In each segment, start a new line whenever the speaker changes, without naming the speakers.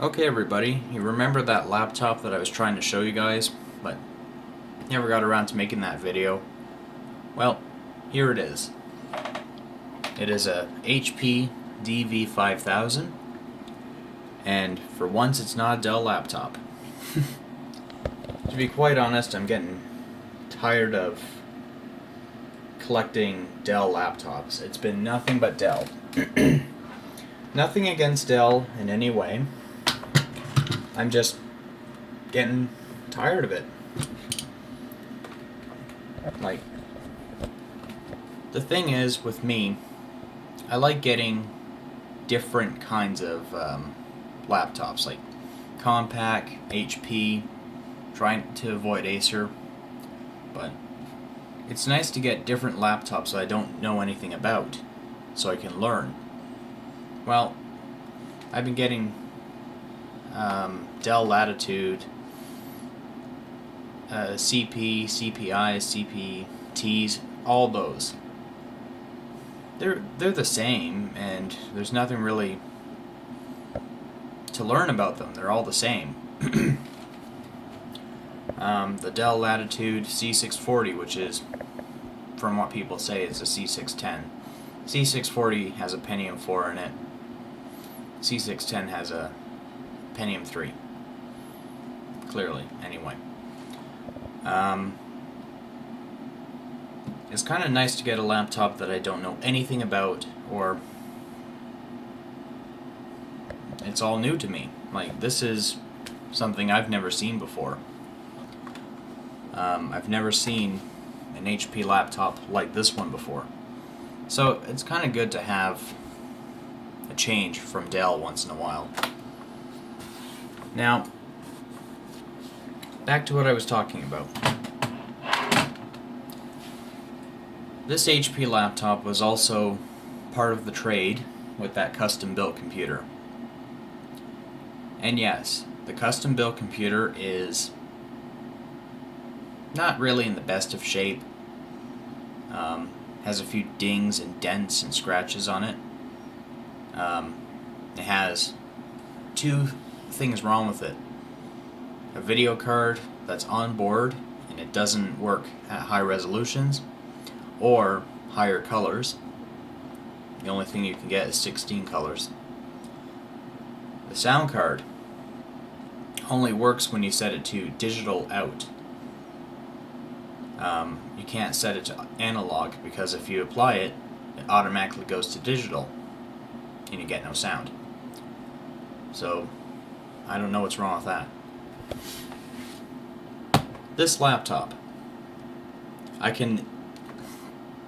Okay everybody, you remember that laptop that I was trying to show you guys, but never got around to making that video? Well, here it is. It is a HP DV5000, and for once it's not a Dell laptop. To be quite honest, I'm getting tired of collecting Dell laptops. It's been nothing but Dell. Nothing against Dell in any way. I'm just getting tired of it. Like, the thing is with me, I like getting different kinds of laptops, like Compaq, HP, trying to avoid Acer, but it's nice to get different laptops that I don't know anything about, so I can learn. Well, I've been getting Dell Latitude, CP, CPI, CPTs, all those. They're the same, and there's nothing really to learn about them. They're all the same. The Dell Latitude C640, which is, from what people say, is a C610. C640 has a Pentium 4 in it. C610 has a Pentium 3. Clearly, anyway. It's kind of nice to get a laptop that I don't know anything about, or it's all new to me. Like, this is something I've never seen before. I've never seen an HP laptop like this one before. So it's kind of good to have a change from Dell once in a while. Now, back to what I was talking about. This HP laptop was also part of the trade with that custom-built computer. And yes, the custom-built computer is not really in the best of shape. Has a few dings and dents and scratches on it. It has two things wrong with it. A video card that's on board and it doesn't work at high resolutions or higher colors. The only thing you can get is 16 colors. The sound card only works when you set it to digital out. You can't set it to analog, because if you apply it, it automatically goes to digital and you get no sound. So I don't know what's wrong with that. This laptop, I can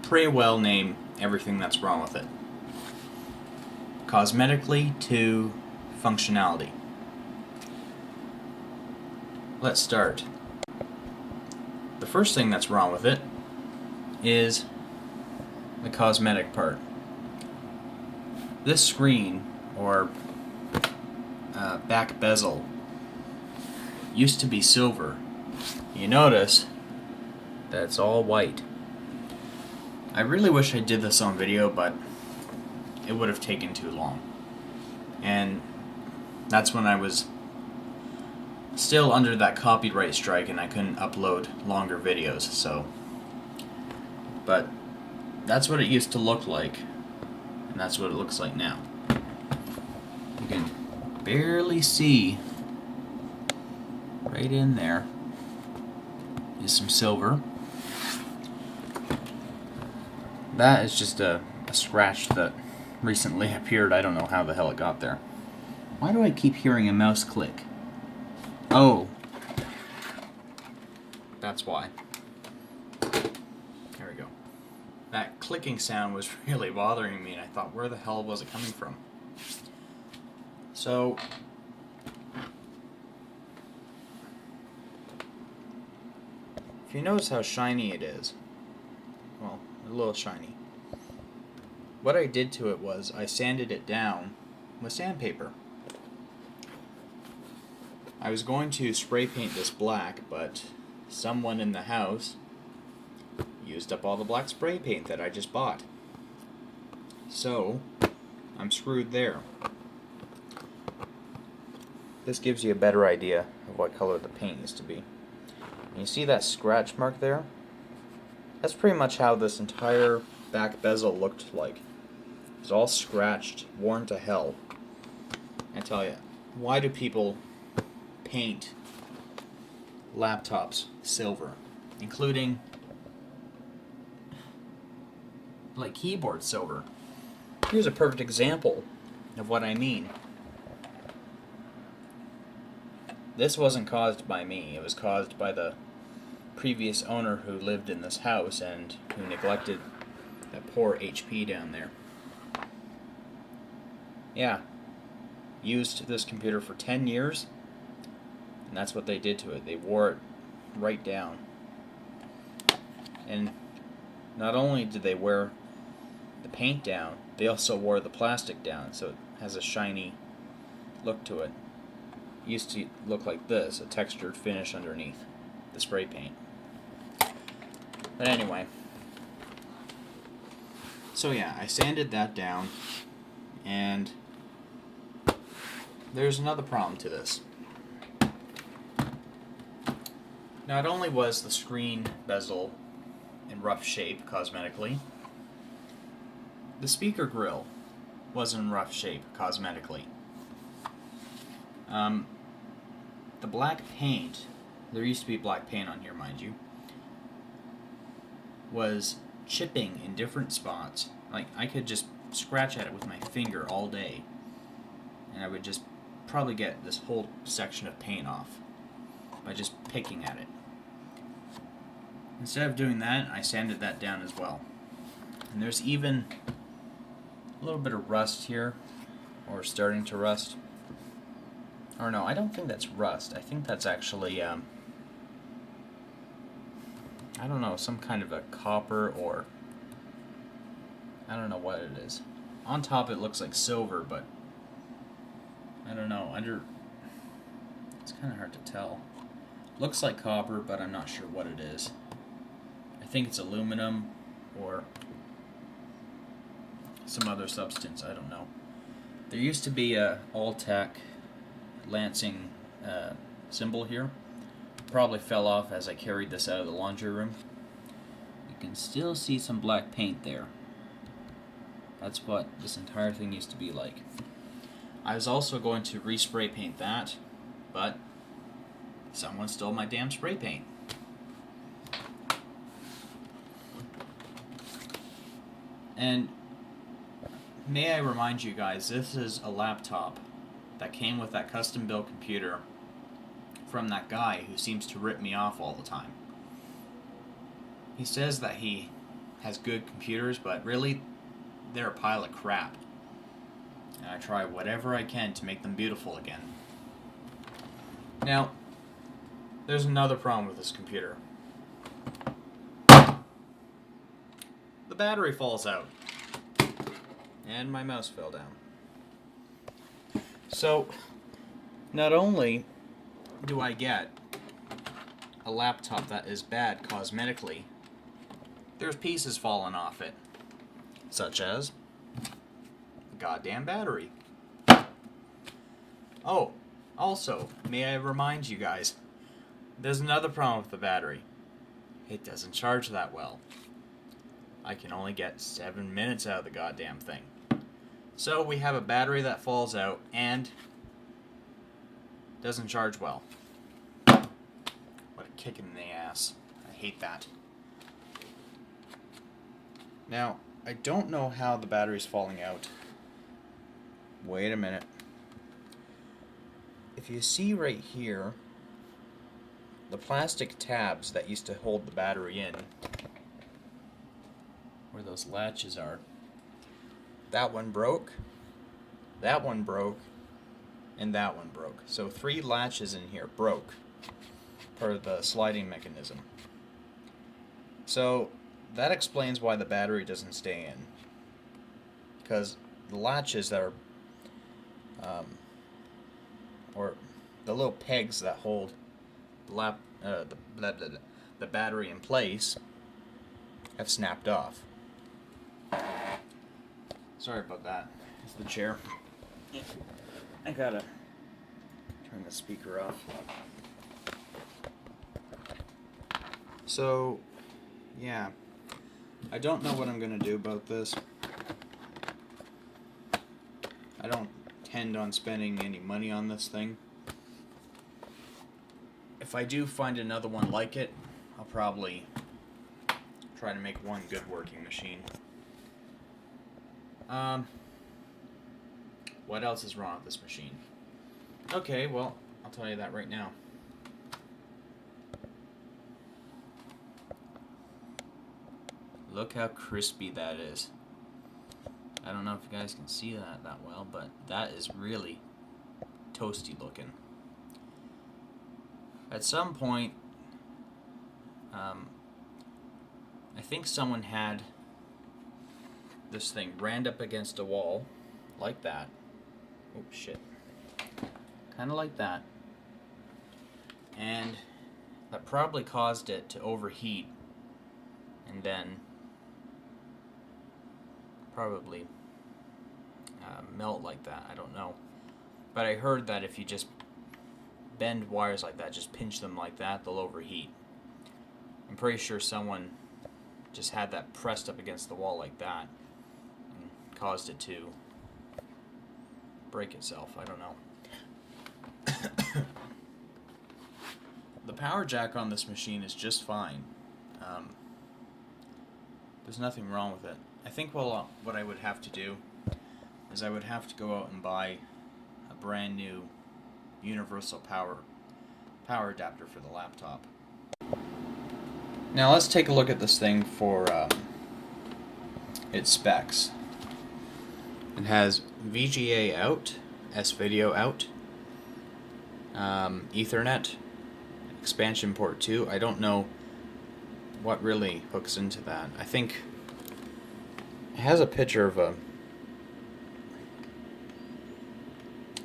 pretty well name everything that's wrong with it. Cosmetically to functionality. Let's start. The first thing that's wrong with it is the cosmetic part. This screen, or back bezel, used to be silver. You notice that it's all white. I really wish I did this on video, but it would have taken too long. And that's when I was still under that copyright strike and I couldn't upload longer videos, so. But that's what it used to look like, and that's what it looks like now. You can barely see right in there is some silver. That is just a scratch that recently appeared. I don't know how the hell it got there. Why do I keep hearing a mouse click? Oh, that's why. There we go. That clicking sound was really bothering me, and I thought, where the hell was it coming from? So, if you notice how shiny it is, well, a little shiny. What I did to it was I sanded it down with sandpaper. I was going to spray paint this black, but someone in the house used up all the black spray paint that I just bought. So, I'm screwed there. this gives you a better idea of what color the paint used to be. And you see that scratch mark there? That's pretty much how this entire back bezel looked like. It's all scratched, worn to hell. I tell you, why do people paint laptops silver, including like keyboard silver? Here's a perfect example of what I mean. This wasn't caused by me. It was caused by the previous owner who lived in this house and who neglected that poor HP down there. Yeah. Used this computer for 10 years, and that's what they did to it. They wore it right down. And not only did they wear the paint down, they also wore the plastic down, so it has a shiny look to it. It used to look like this, a textured finish underneath the spray paint. But anyway, so yeah, I sanded that down, and there's another problem to this. Not only was the screen bezel in rough shape cosmetically, the speaker grill was in rough shape cosmetically. The black paint, there used to be black paint on here, mind you, was chipping in different spots. Like, I could just scratch at it with my finger all day, and I would just probably get this whole section of paint off by just picking at it. Instead of doing that, I sanded that down as well. And there's even a little bit of rust here, or starting to rust. Or no, I don't think that's rust. I think that's actually, I don't know, some kind of a copper, or I don't know what it is. On top it looks like silver, but I don't know. It's kind of hard to tell. Looks like copper, but I'm not sure what it is. I think it's aluminum or some other substance. I don't know. There used to be a Alltech Lansing symbol here. Probably fell off as I carried this out of the laundry room. You can still see some black paint there. That's what this entire thing used to be like. I was also going to respray paint that, but someone stole my damn spray paint. And may I remind you guys, this is a laptop that came with that custom built computer from that guy who seems to rip me off all the time. He says that he has good computers, but really, they're a pile of crap. And I try whatever I can to make them beautiful again. Now, there's another problem with this computer. The battery falls out. And my mouse fell down. So, not only do I get a laptop that is bad cosmetically, there's pieces falling off it. Such as the goddamn battery. Oh, also, may I remind you guys, there's another problem with the battery. It doesn't charge that well. I can only get 7 minutes out of the goddamn thing. So we have a battery that falls out and doesn't charge well. What a kick in the ass. I hate that. Now, I don't know how the battery's falling out. Wait a minute. If you see right here, the plastic tabs that used to hold the battery in, where those latches are, that one broke, that one broke, and that one broke. So 3 latches in here broke, part of the sliding mechanism. So that explains why the battery doesn't stay in. Because the latches that are, or the little pegs that hold the battery in place have snapped off. Sorry about that. It's the chair. I gotta Turn the speaker off. So, yeah. I don't know what I'm going to do about this. I don't intend on spending any money on this thing. If I do find another one like it, I'll probably try to make one good working machine. What else is wrong with this machine? Okay, well, I'll tell you that right now. Look how crispy that is. I don't know if you guys can see that well, but that is really toasty looking. At some point, I think someone had this thing rammed up against a wall, like that. Oh shit. Kind of like that. And that probably caused it to overheat and then probably melt like that. I don't know. But I heard that if you just bend wires like that, just pinch them like that, they'll overheat. I'm pretty sure someone just had that pressed up against the wall like that and caused it to break itself. I don't know. The power jack on this machine is just fine. There's nothing wrong with it. I think what I would have to do is I would have to go out and buy a brand new universal power adapter for the laptop. Now let's take a look at this thing for its specs. It has VGA out, S-Video out, Ethernet, expansion port 2. I don't know what really hooks into that. I think it has a picture of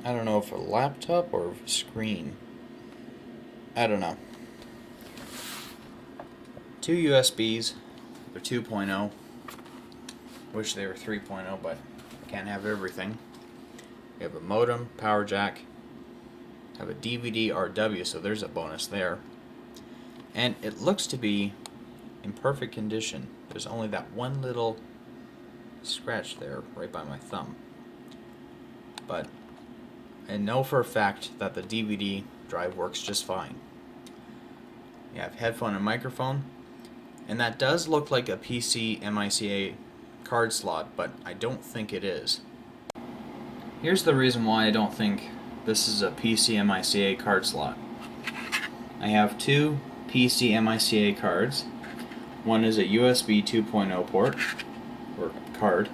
I don't know if a laptop or a screen. I don't know. 2 USBs. They're 2.0. Wish they were 3.0, but can't have everything. We have a modem, power jack. Have a DVD RW, so there's a bonus there. And it looks to be in perfect condition. There's only that one little scratch there right by my thumb. But I know for a fact that the DVD drive works just fine. You have headphone and microphone, and that does look like a PC MICA card slot, but I don't think it is. Here's the reason why I don't think this is a PC MICA card slot. I have 2 PC MICA cards. One is a USB 2.0 port, or card,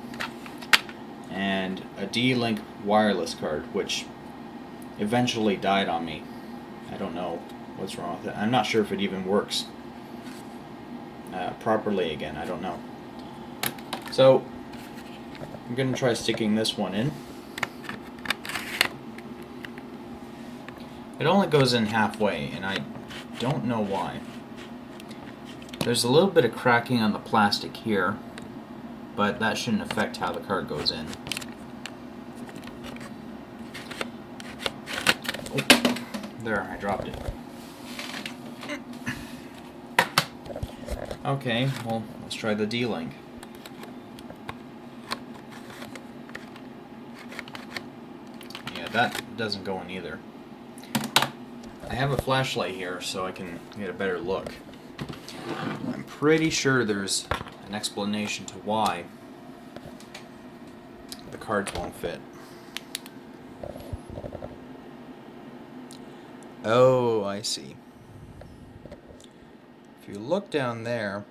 and a D-Link wireless card, which eventually died on me. I don't know what's wrong with it. I'm not sure if it even works properly again. I don't know. So I'm going to try sticking this one in. It only goes in halfway, and I don't know why. There's a little bit of cracking on the plastic here, but that shouldn't affect how the card goes in. Oh, there, I dropped it. Okay, well, let's try the D-Link. Yeah, that doesn't go in either. I have a flashlight here so I can get a better look. I'm pretty sure there's an explanation to why the cards won't fit. Oh, I see. If you look down there,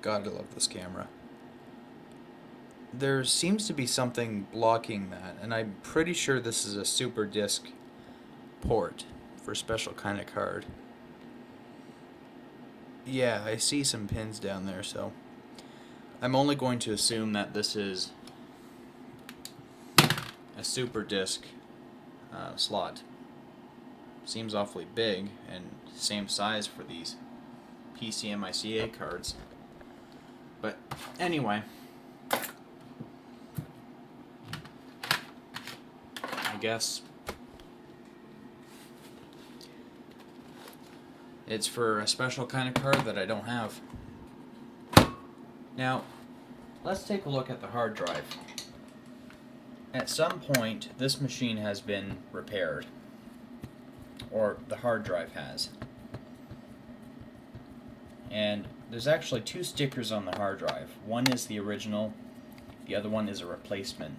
God, I love this camera. There seems to be something blocking that, and I'm pretty sure this is a super disc port for a special kind of card. Yeah, I see some pins down there, so I'm only going to assume that this is a super disc slot. Seems awfully big, and same size for these PC MICA cards. But anyway, I guess It's for a special kind of card that I don't have. Now, let's take a look at the hard drive. At some point, this machine has been repaired, or the hard drive has. And there's actually two stickers on the hard drive. One is the original, the other one is a replacement.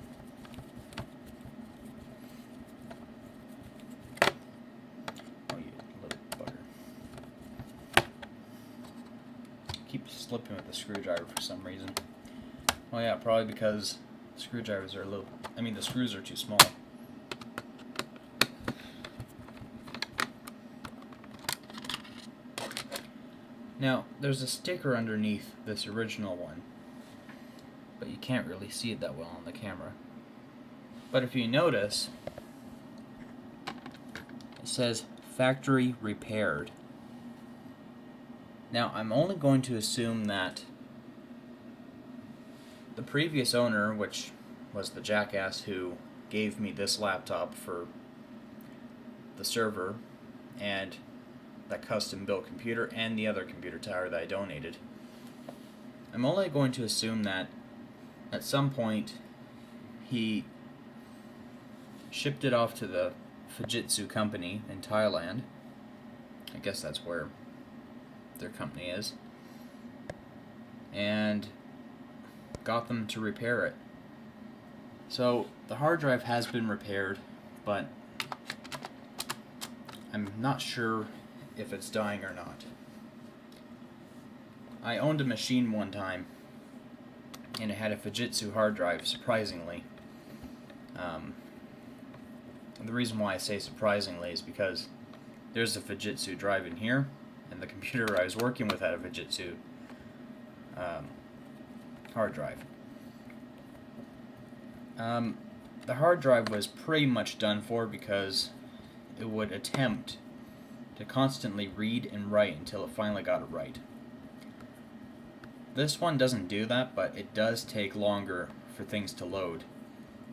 Oh, you little bugger. Keep slipping with the screwdriver for some reason. Oh yeah, probably because screwdrivers are the screws are too small. Now, there's a sticker underneath this original one, but you can't really see it that well on the camera. But if you notice, it says factory repaired. Now, I'm only going to assume that the previous owner, which was the jackass who gave me this laptop for the server and that custom built computer and the other computer tower that I donated, I'm only going to assume that at some point he shipped it off to the Fujitsu company in Thailand. I guess that's where their company is, and got them to repair it. So the hard drive has been repaired, but I'm not sure if it's dying or not. I owned a machine one time, and it had a Fujitsu hard drive, surprisingly. The reason why I say surprisingly is because there's a Fujitsu drive in here, and the computer I was working with had a Fujitsu hard drive. The hard drive was pretty much done for because it would attempt to constantly read and write until it finally got it right. This one doesn't do that, but it does take longer for things to load,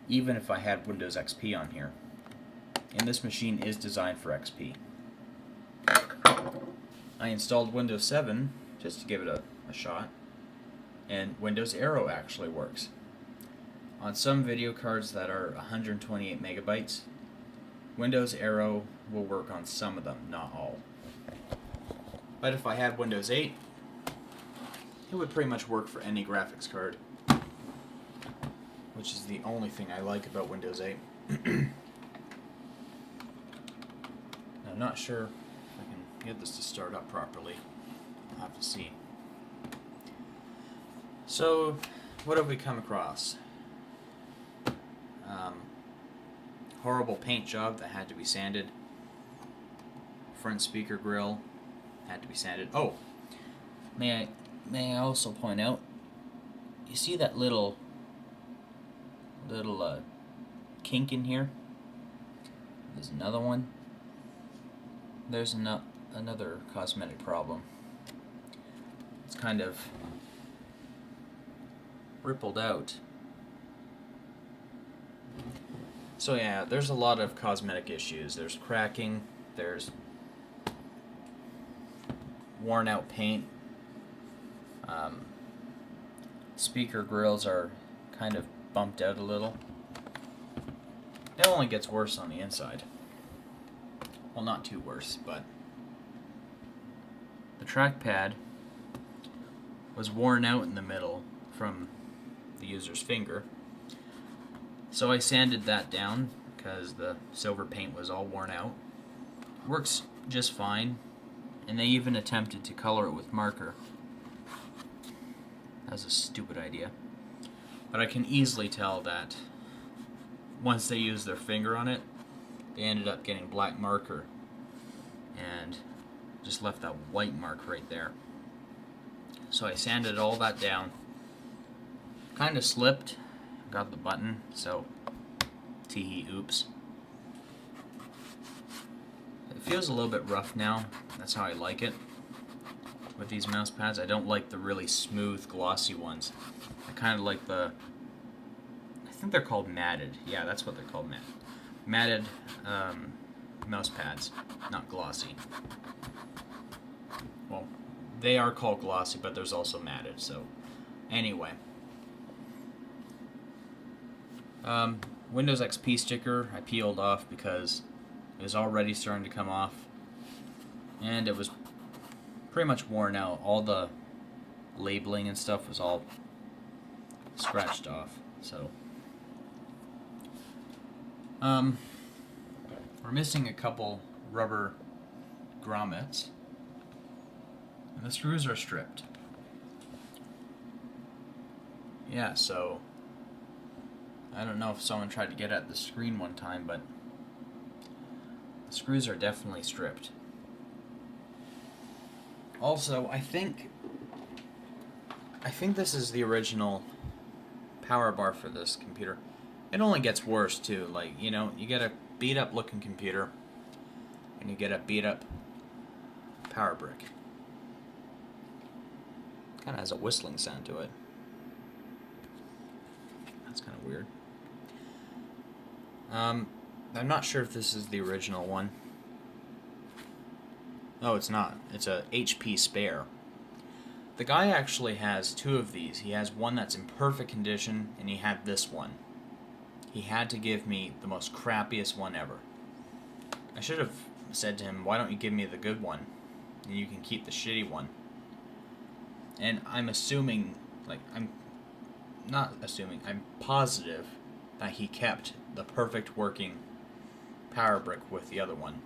even if I had Windows XP on here. And this machine is designed for XP. I installed Windows 7 just to give it a shot, and Windows Aero actually works. On some video cards that are 128 megabytes, Windows Aero will work on some of them, not all. But if I had Windows 8, it would pretty much work for any graphics card, which is the only thing I like about Windows 8. I'm not sure if I can get this to start up properly. I'll have to see. So, what have we come across? Horrible paint job that had to be sanded. Front speaker grill had to be sanded. Oh, may I also point out, you see that little kink in here? There's another one. There's another cosmetic problem. It's kind of rippled out. So yeah, there's a lot of cosmetic issues. There's cracking, there's worn out paint. Speaker grills are kind of bumped out a little. It only gets worse on the inside. Well, not too worse, but the trackpad was worn out in the middle from the user's finger. So I sanded that down because the silver paint was all worn out. Works just fine, and they even attempted to color it with marker. That was a stupid idea. But I can easily tell that once they used their finger on it, they ended up getting black marker and just left that white mark right there. So I sanded all that down. Kind of slipped, got the button, so tee-hee, oops. It feels a little bit rough now. That's how I like it with these mouse pads. I don't like the really smooth, glossy ones. I kind of like I think they're called matted. Yeah, that's what they're called, matted mouse pads, not glossy. well, they are called glossy, but there's also matted. So anyway, Windows XP sticker I peeled off because it was already starting to come off, and it was pretty much worn out. All the labeling and stuff was all scratched off. So we're missing a couple rubber grommets, and the screws are stripped. Yeah, so I don't know if someone tried to get at the screen one time, but the screws are definitely stripped. Also, I think this is the original power bar for this computer. It only gets worse too. Like, you know, you get a beat up looking computer and you get a beat up power brick. Kind of has a whistling sound to it. That's kind of weird. I'm not sure if this is the original one. Oh, it's not. It's a HP spare. The guy actually has two of these. He has one that's in perfect condition, and he had this one. He had to give me the most crappiest one ever. I should have said to him, why don't you give me the good one, and you can keep the shitty one. And I'm assuming, like, I'm positive that he kept the perfect working power brick with the other one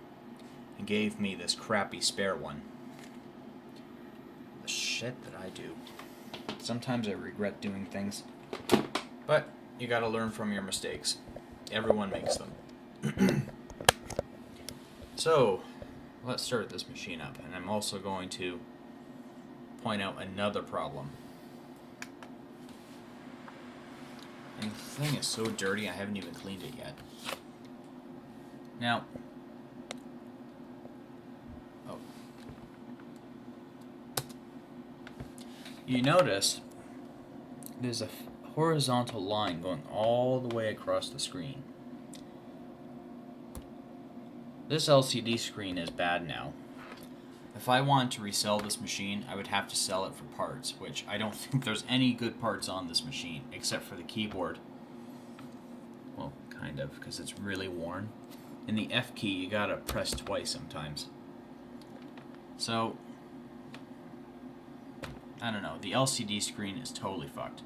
and gave me this crappy spare one. The shit that I do. Sometimes I regret doing things, but you gotta learn from your mistakes. Everyone makes them. So, let's start this machine up, and I'm also going to point out another problem. And the thing is so dirty, I haven't even cleaned it yet. Now, you notice there's a horizontal line going all the way across the screen. This LCD screen is bad now. If I wanted to resell this machine, I would have to sell it for parts, which I don't think there's any good parts on this machine, except for the keyboard. Well, kind of, because it's really worn. And the F key, you gotta press twice sometimes. So, I don't know, the LCD screen is totally fucked.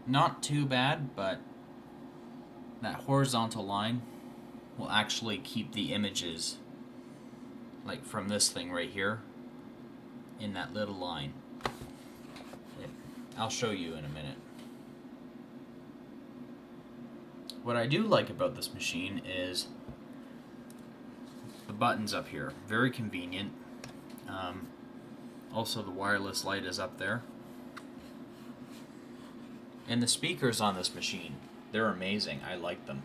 Not too bad, but that horizontal line will actually keep the images, like from this thing right here, in that little line. I'll show you in a minute. What I do like about this machine is the buttons up here. Very convenient. Also, the wireless light is up there. And the speakers on this machine, they're amazing. I like them.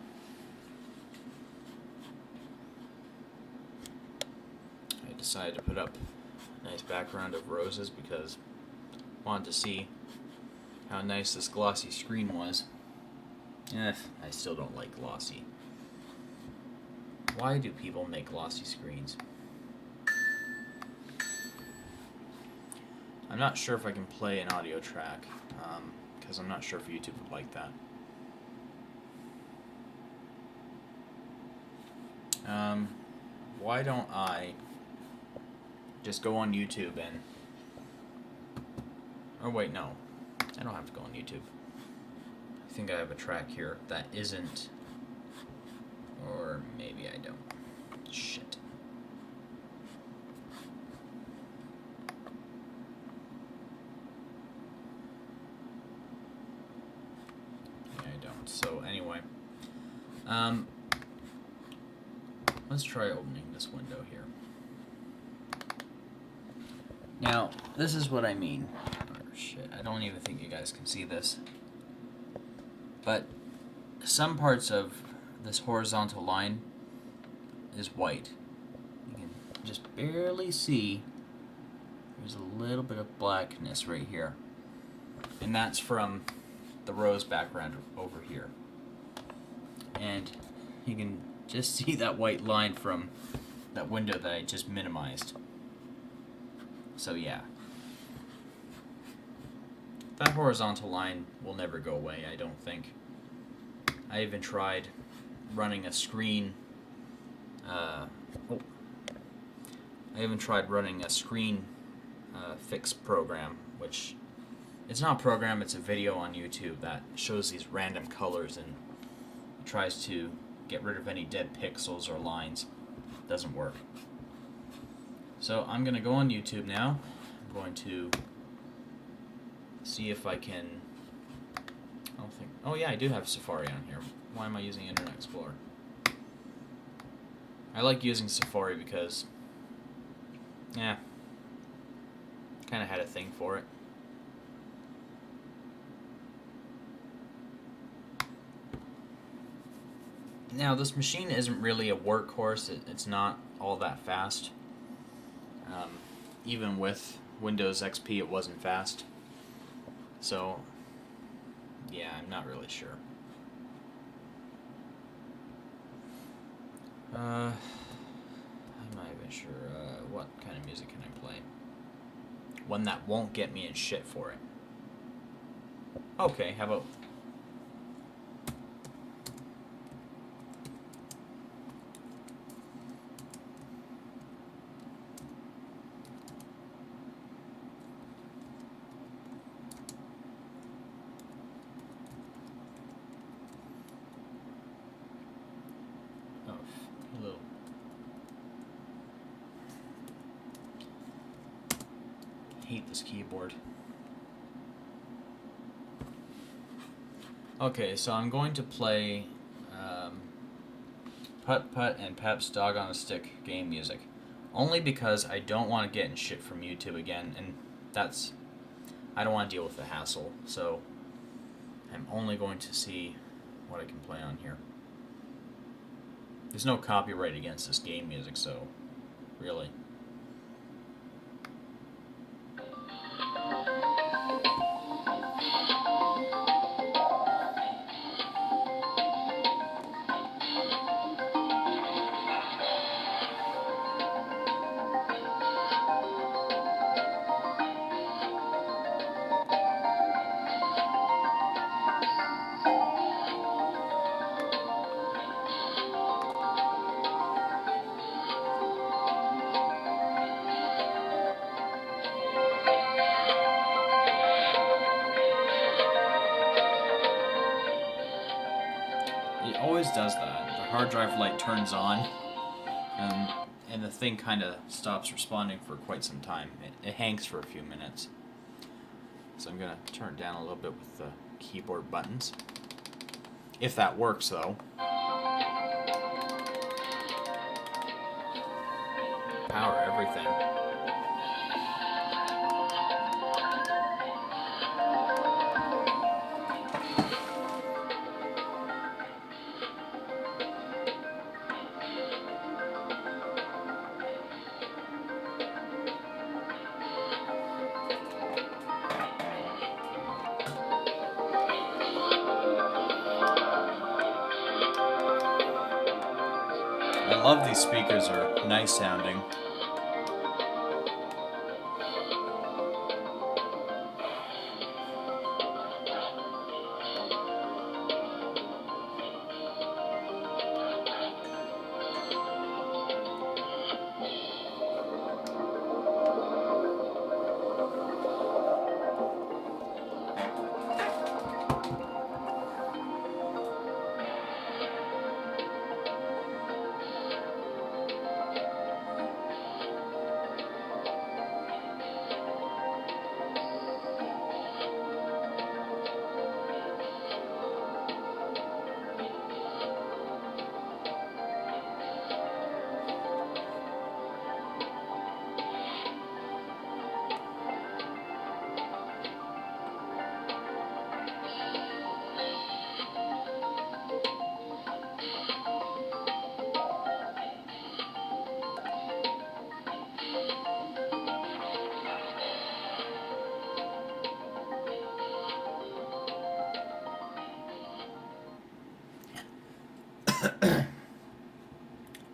I decided to put up a nice background of roses because I wanted to see how nice this glossy screen was. I still don't like glossy. Why do people make glossy screens? I'm not sure if I can play an audio track, because I'm not sure if YouTube would like that. Why don't I just go on YouTube and... Oh wait, no. I don't have to go on YouTube. I think I have a track here that isn't... Or maybe I don't. Shit. So anyway, let's try opening this window here. Now, this is what I mean. Oh, shit, I don't even think you guys can see this. But some parts of this horizontal line is white. You can just barely see there's a little bit of blackness right here. And that's from the rose background over here, and you can just see that white line from that window that I just minimized. So yeah. That horizontal line will never go away, I don't think. I even tried running a screen. I even tried running a screen fix program, which it's not a program, it's a video on YouTube that shows these random colors and tries to get rid of any dead pixels or lines. Doesn't work. So I'm going to go on YouTube now. I'm going to see if I can... I don't think... Oh yeah, I do have Safari on here. Why am I using Internet Explorer? I like using Safari because... yeah, kind of had a thing for it. Now, this machine isn't really a workhorse. It's not all that fast. Even with Windows XP, it wasn't fast. So, yeah, I'm not really sure. I'm not even sure what kind of music can I play. One that won't get me in shit for it. Okay, how about... hello. Hate this keyboard. Okay, so I'm going to play Putt Putt and Pep's Dog on a Stick game music. Only because I don't want to get in shit from YouTube again, and that's... I don't want to deal with the hassle, so I'm only going to see what I can play on here. There's no copyright against this game music, so really. It always does that. The hard drive light turns on, and the thing kind of stops responding for quite some time. It hangs for a few minutes. So I'm going to turn it down a little bit with the keyboard buttons. If that works, though. Power everything. I love these speakers, are nice sounding.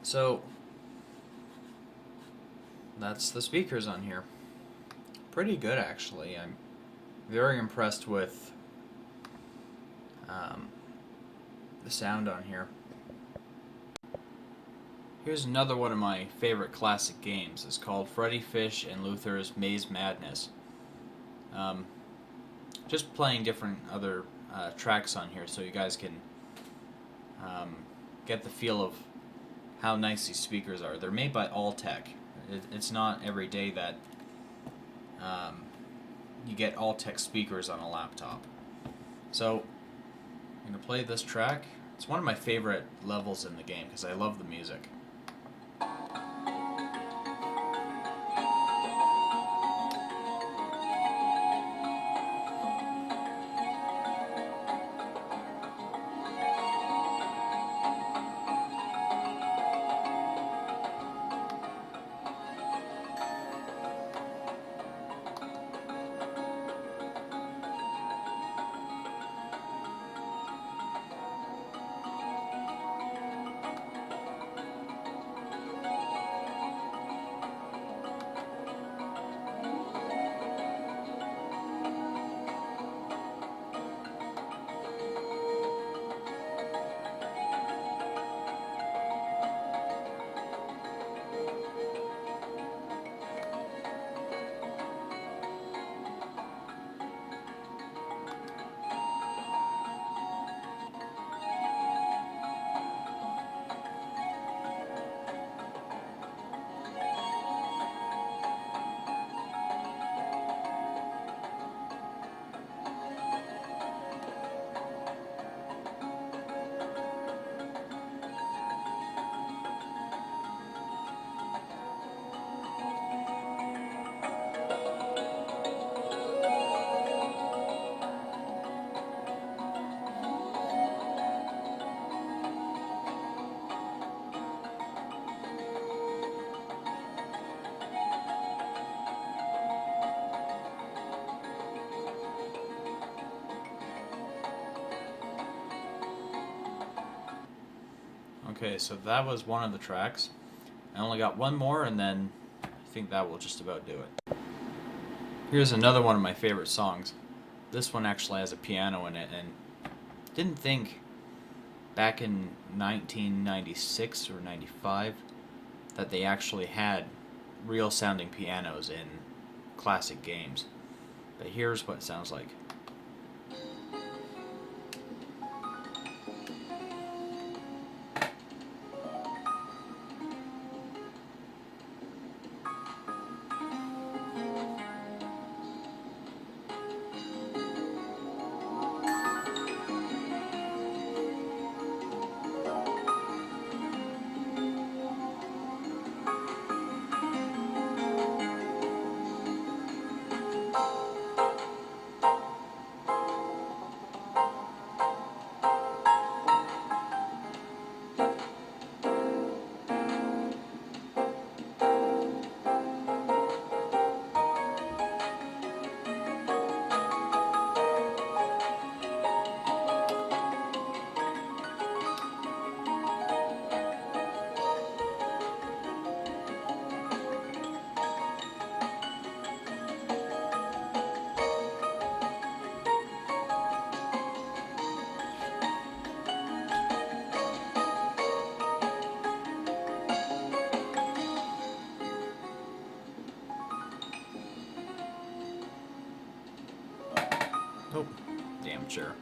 So, that's the speakers on here. pretty good actually. I'm very impressed with the sound on here. Here's another one of my favorite classic games. It's called Freddy Fish and Luther's Maze Madness. Just playing different other tracks on here so you guys can get the feel of how nice these speakers are. They're made by Alltech. It's not every day that you get Alltech speakers on a laptop. So I'm going to play this track. It's one of my favorite levels in the game because I love the music. Okay, so that was one of the tracks. I only got one more, and then I think that will just about do it. Here's another one of my favorite songs. This one actually has a piano in it, and didn't think back in 1996 or 95 that they actually had real sounding pianos in classic games. But here's what it sounds like. Oh, damn sure.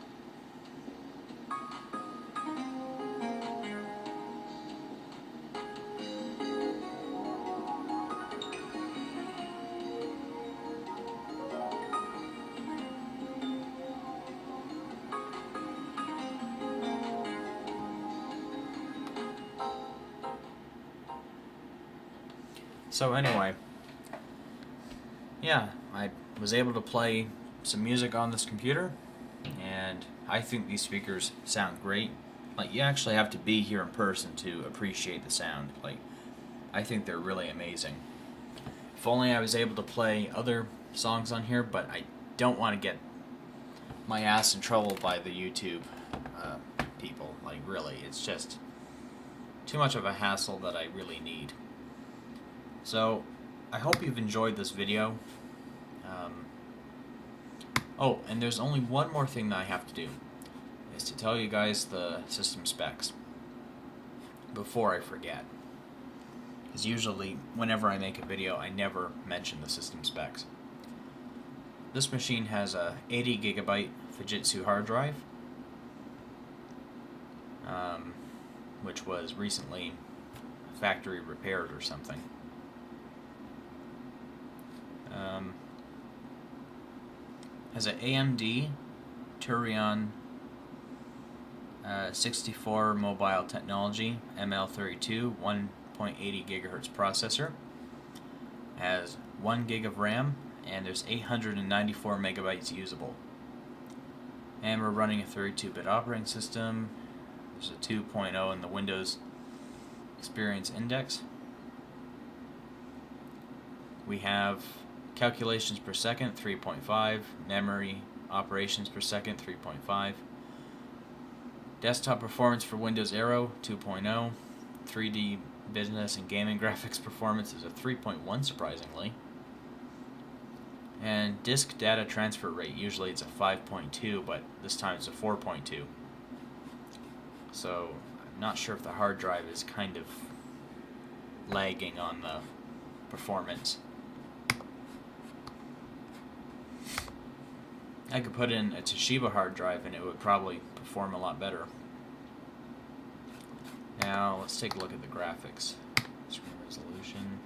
So anyway, yeah, I was able to play some music on this computer, and I think these speakers sound great. Like, you actually have to be here in person to appreciate the sound. Like, I think they're really amazing. If only I was able to play other songs on here, but I don't want to get my ass in trouble by the YouTube people. Like, really, it's just too much of a hassle that I really need. So, I hope you've enjoyed this video. Oh, and there's only one more thing that I have to do, is to tell you guys the system specs before I forget. Because usually, whenever I make a video, I never mention the system specs. This machine has a 80 gigabyte Fujitsu hard drive, which was recently factory repaired or something. Has an AMD Turion 64 mobile technology ML32 1.80 gigahertz processor. Has 1 gig of RAM, and there's 894 megabytes usable. And we're running a 32-bit operating system. There's a 2.0 in the Windows Experience Index. We have calculations per second 3.5, memory operations per second 3.5, desktop performance for Windows Aero 2.0, 3D business and gaming graphics performance is a 3.1 surprisingly, and disk data transfer rate, usually it's a 5.2, but this time it's a 4.2. So I'm not sure if the hard drive is kind of lagging on the performance. I could put in a Toshiba hard drive and it would probably perform a lot better. Now let's take a look at the graphics. Screen resolution,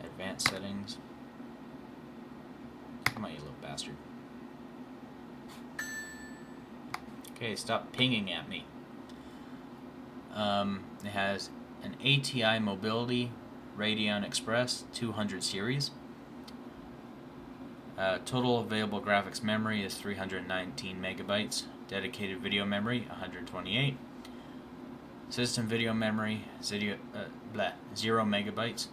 advanced settings. Come on, you little bastard. Okay, stop pinging at me. It has an ATI Mobility Radeon Express 200 series. Total available graphics memory is 319 megabytes. Dedicated video memory 128. System video memory 0 megabytes.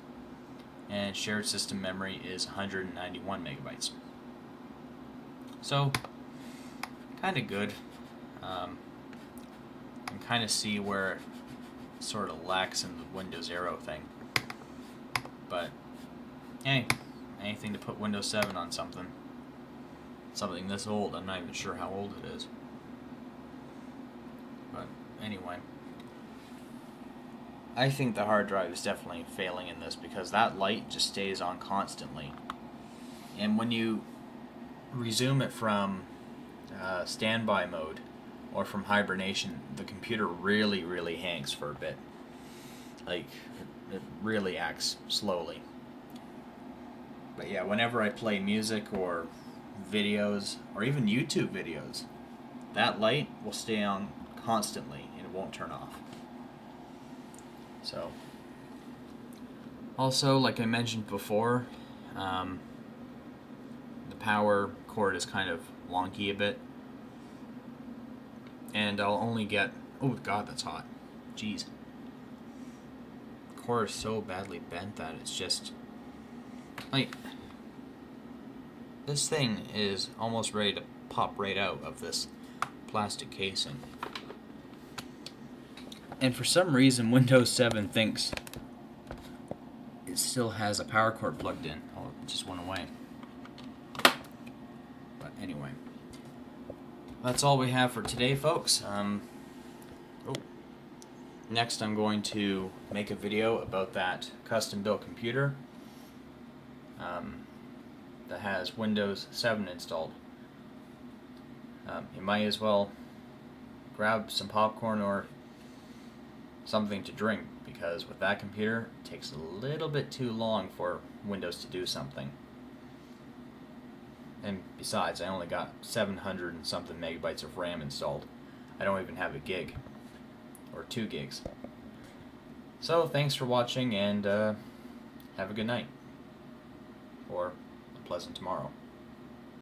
And shared system memory is 191 megabytes. So, kind of good. I can kind of see where it sort of lacks in the Windows Aero thing. But, hey, anything to put Windows 7 on something. Something this old, I'm not even sure how old it is. But, anyway. I think the hard drive is definitely failing in this because that light just stays on constantly. And when you resume it from standby mode or from hibernation, the computer really hangs for a bit. Like, it really acts slowly. But yeah, whenever I play music or videos, or even YouTube videos, that light will stay on constantly and it won't turn off. So, also, like I mentioned before, the power cord is kind of wonky a bit. And I'll only get... Oh god, that's hot. Jeez. The cord is so badly bent that it's just... Like, this thing is almost ready to pop right out of this plastic casing. And for some reason, Windows 7 thinks it still has a power cord plugged in. Oh, it just went away. But anyway, that's all we have for today, folks. Next, I'm going to make a video about that custom-built computer that has Windows 7 installed. You might as well grab some popcorn or something to drink, because with that computer, it takes a little bit too long for Windows to do something. And besides, I only got 700 and something megabytes of RAM installed. I don't even have a gig, or 2 gigs. So, thanks for watching, and have a good night. Or a pleasant tomorrow.